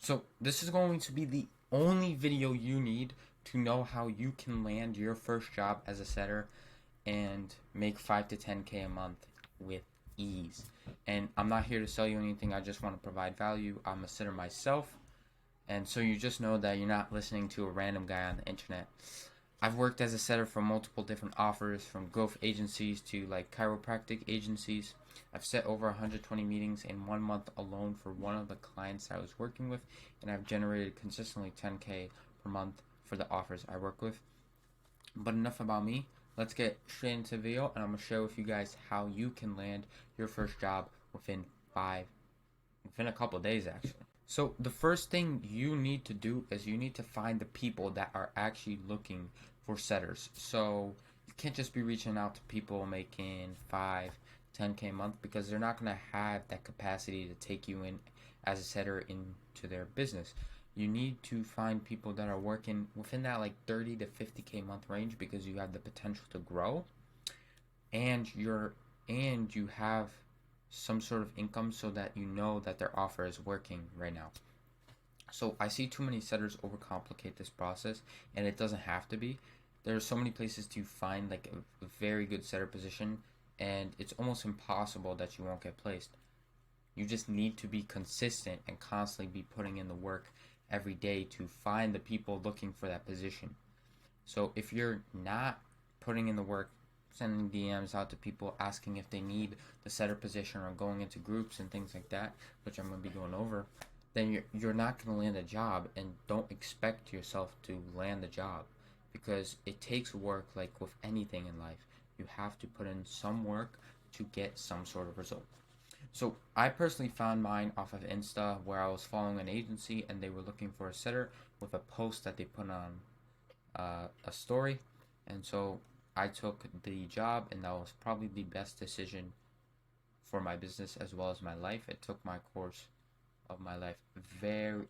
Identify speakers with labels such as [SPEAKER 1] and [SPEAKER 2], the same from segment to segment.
[SPEAKER 1] So this is going to be the only video you need to know how you can land your first job as a setter and make 5 to 10k a month with ease. And I'm not here to sell you anything. I just want to provide value. I'm a setter myself, and so you just know that you're not listening to a random guy on the internet. I've worked as a setter for multiple different offers, from growth agencies to like chiropractic agencies. I've set over 120 meetings in 1 month alone for one of the clients I was working with, and I've generated consistently 10k per month for the offers I work with. But enough about me. Let's get straight into the video, and I'm gonna share with you guys how you can land your first job within a couple of days actually. So the first thing you need to do is you need to find the people that are actually looking for setters. So you can't just be reaching out to people making 5, 10k a month, because they're not going to have that capacity to take you in as a setter into their business. You need to find people that are working within that like 30 to 50k a month range, because you have the potential to grow, and you have some sort of income so that you know that their offer is working right now. So I see too many setters overcomplicate this process, and it doesn't have to be. There are so many places to find like a very good setter position, and it's almost impossible that you won't get placed. You just need to be consistent and constantly be putting in the work every day to find the people looking for that position. So if you're not putting in the work, sending DMs out to people asking if they need the setter position, or going into groups and things like that, which I'm going to be going over, then you're not going to land a job. And don't expect yourself to land the job, because it takes work. Like with anything in life, you have to put in some work to get some sort of result. So I personally found mine off of Insta, where I was following an agency and they were looking for a setter with a post that they put on a story. And so I took the job, and that was probably the best decision for my business as well as my life. It took my course of my life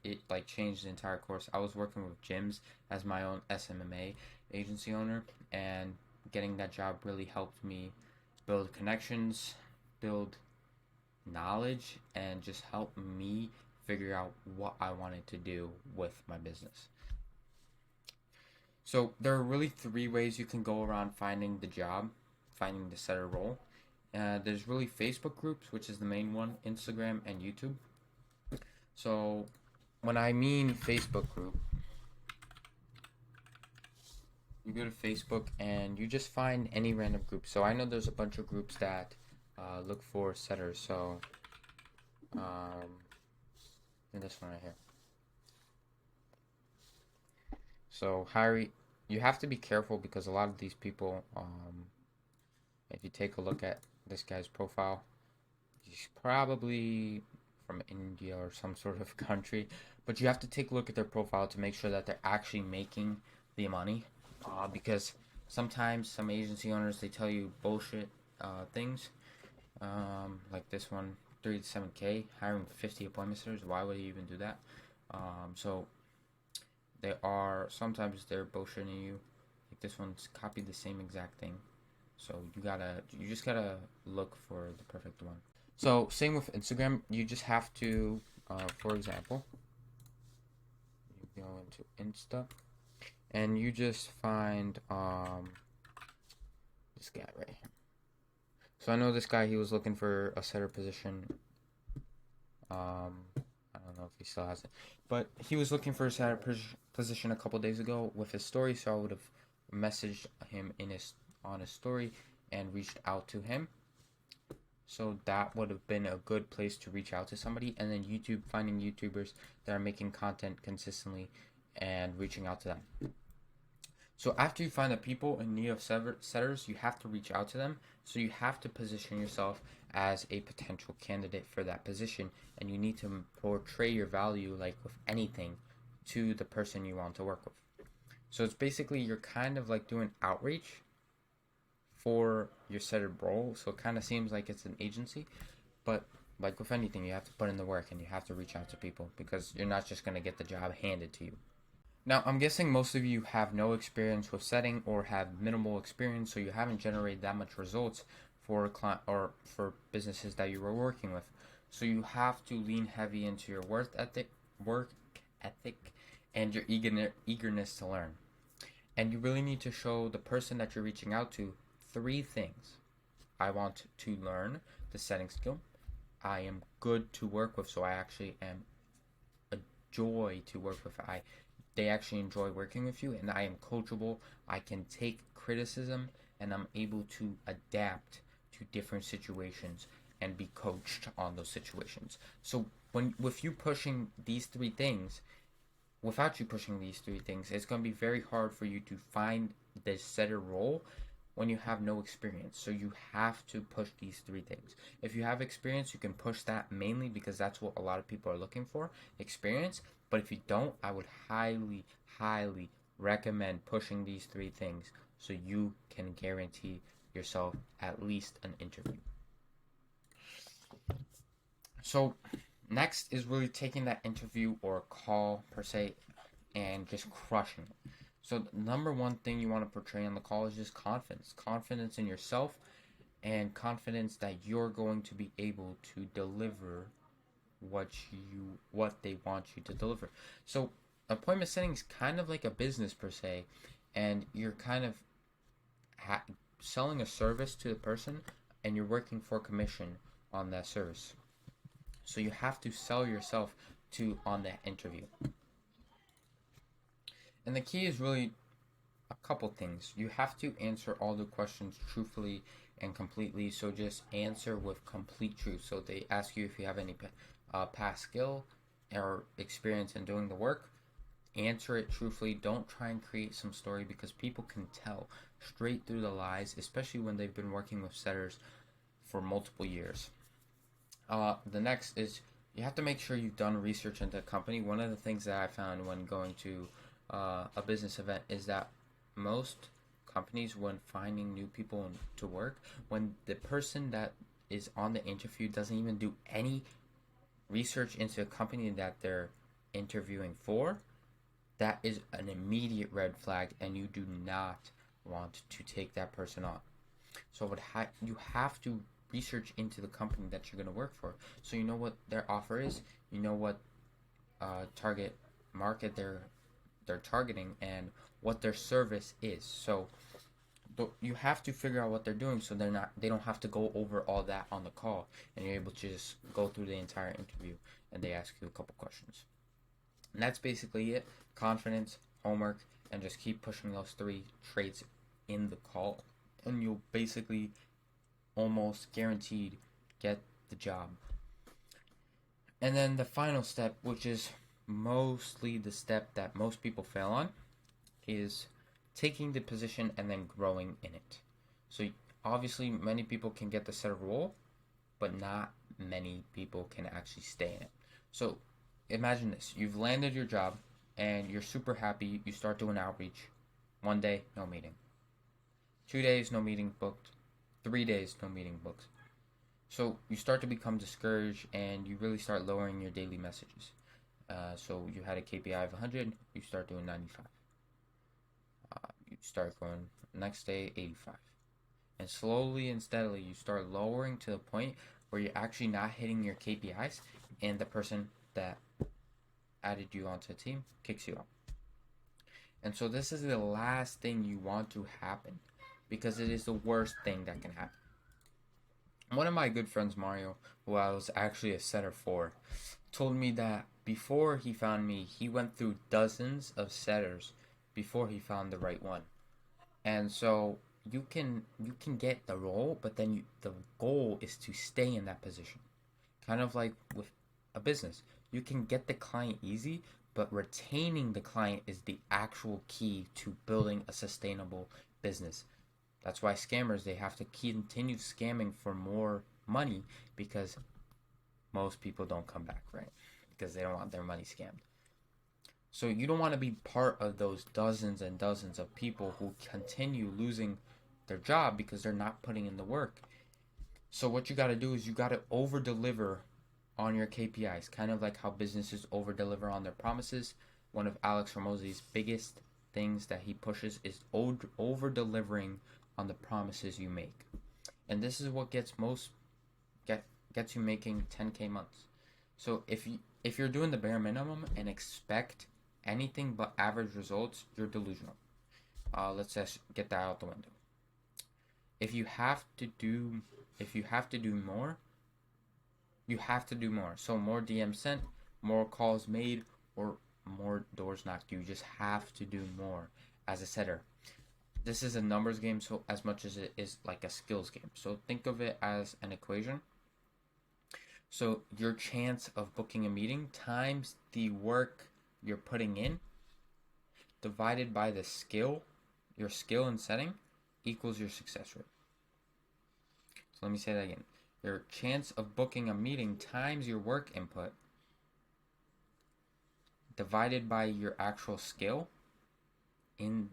[SPEAKER 1] it like changed the entire course. I was working with gyms as my own SMMA agency owner, and getting that job really helped me build connections, build knowledge, and just help me figure out what I wanted to do with my business. So there are really three ways you can go around finding the job, finding the setter role. There's really Facebook groups, which is the main one, Instagram, and YouTube. So when I mean Facebook group, you go to Facebook and you just find any random group. So I know there's a bunch of groups that look for setters. So in this one right here. So Harry, you have to be careful, because a lot of these people, if you take a look at this guy's profile, he's probably from India or some sort of country, but you have to take a look at their profile to make sure that they're actually making the money, because sometimes some agency owners, they tell you bullshit things, like this one, 3 to 7k, hiring 50 appointment setters. Why would you even do that? So sometimes they're bullshitting you. Like this one's copied the same exact thing. So you just gotta look for the perfect one. So same with Instagram. You just have to, for example, you go into Insta, and you just find this guy right here. So I know this guy, he was looking for a setter position. I don't know if he still has it, but he was looking for a setter position a couple days ago with his story. So I would have messaged him on his story and reached out to him. So that would have been a good place to reach out to somebody. And then YouTube, finding YouTubers that are making content consistently and reaching out to them. So after you find the people in need of setters, you have to reach out to them. So you have to position yourself as a potential candidate for that position, and you need to portray your value, like with anything, to the person you want to work with. So it's basically, you're kind of like doing outreach for your setter role. So it kind of seems like it's an agency, but like with anything, you have to put in the work and you have to reach out to people, because you're not just going to get the job handed to you. Now, I'm guessing most of you have no experience with setting, or have minimal experience, so you haven't generated that much results for a client or for businesses that you were working with. So you have to lean heavy into your work ethic and your eagerness to learn. And you really need to show the person that you're reaching out to three things. I want to learn the setting skill. I am good to work with, so I actually am a joy to work with. They actually enjoy working with you, and I am coachable. I can take criticism, and I'm able to adapt to different situations and be coached on those situations. So when with you pushing these three things, without you pushing these three things, it's going to be very hard for you to find the setter role when you have no experience. So you have to push these three things. If you have experience, you can push that mainly because that's what a lot of people are looking for, experience. But if you don't, I would highly, highly recommend pushing these three things so you can guarantee yourself at least an interview. So next is really taking that interview or call per se and just crushing it. So the number one thing you want to portray on the call is just confidence. Confidence in yourself and confidence that you're going to be able to deliver what they want you to deliver. So appointment setting is kind of like a business per se, and you're kind of selling a service to the person and you're working for commission on that service. So you have to sell yourself to on that interview. And the key is really a couple things. You have to answer all the questions truthfully and completely. So just answer with complete truth. So they ask you if you have any past skill or experience in doing the work. Answer it truthfully. Don't try and create some story because people can tell straight through the lies, especially when they've been working with setters for multiple years. The next is you have to make sure you've done research into the company. One of the things that I found when going to a business event is that most companies, when finding new people to work, when the person that is on the interview doesn't even do any research into a company that they're interviewing for, that is an immediate red flag, and you do not want to take that person on. So you have to research into the company that you're going to work for, so you know what their offer is, you know what target market they're targeting, and what their service is. So you have to figure out what they're doing, so they don't have to go over all that on the call, and you're able to just go through the entire interview and they ask you a couple questions. And that's basically it. Confidence, homework, and just keep pushing those three traits in the call, and you'll basically almost guaranteed get the job. And then the final step, which is mostly the step that most people fail on, is taking the position and then growing in it. So obviously many people can get the set of role, but not many people can actually stay in it. So imagine this. You've landed your job and you're super happy. You start doing outreach. 1 day, no meeting. 2 days, no meeting booked. 3 days, no meeting booked. So you start to become discouraged and you really start lowering your daily messages. So you had a KPI of 100, you start doing 95. You start going next day 85. And slowly and steadily you start lowering to the point where you're actually not hitting your KPIs, and the person that added you onto the team kicks you out. And so this is the last thing you want to happen, because it is the worst thing that can happen. One of my good friends, Mario, who I was actually a setter for, told me that before he found me, he went through dozens of setters before he found the right one. And so you can get the role, but then the goal is to stay in that position. Kind of like with a business. You can get the client easy, but retaining the client is the actual key to building a sustainable business. That's why scammers, they have to continue scamming for more money, because most people don't come back, right? Because they don't want their money scammed. So you don't want to be part of those dozens and dozens of people who continue losing their job because they're not putting in the work. So what you got to do is you got to over deliver on your KPIs, kind of like how businesses over deliver on their promises. One of Alex Hormozi's biggest things that he pushes is over delivering on the promises you make. And this is what gets you making 10k months. So if If you're doing the bare minimum and expect anything but average results, you're delusional. Let's just get that out the window. If you have to do more, you have to do more. So more DMs sent, more calls made, or more doors knocked. You just have to do more as a setter. This is a numbers game, so as much as it is like a skills game. So think of it as an equation. So your chance of booking a meeting times the work you're putting in divided by the skill, your skill in setting, equals your success rate. So let me say that again. Your chance of booking a meeting times your work input divided by your actual skill in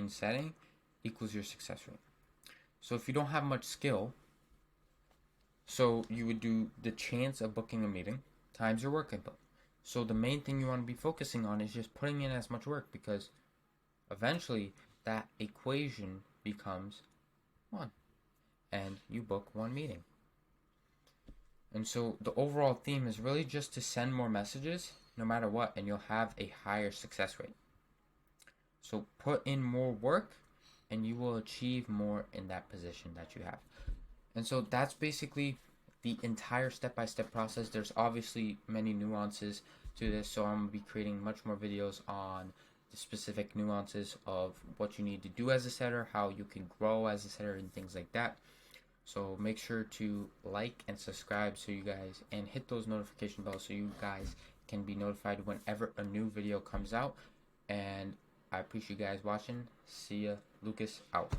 [SPEAKER 1] setting equals your success rate. So if you don't have much skill, so you would do the chance of booking a meeting times your work input. So the main thing you want to be focusing on is just putting in as much work, because eventually that equation becomes 1 and you book 1 meeting. And so the overall theme is really just to send more messages no matter what, and you'll have a higher success rate. So put in more work and you will achieve more in that position that you have. And so that's basically the entire step-by-step process. There's obviously many nuances to this, so I'm going to be creating much more videos on the specific nuances of what you need to do as a setter, how you can grow as a setter, and things like that. So make sure to like and subscribe so you guys, and hit those notification bells so you guys can be notified whenever a new video comes out. And I appreciate you guys watching. See ya. Lucas out.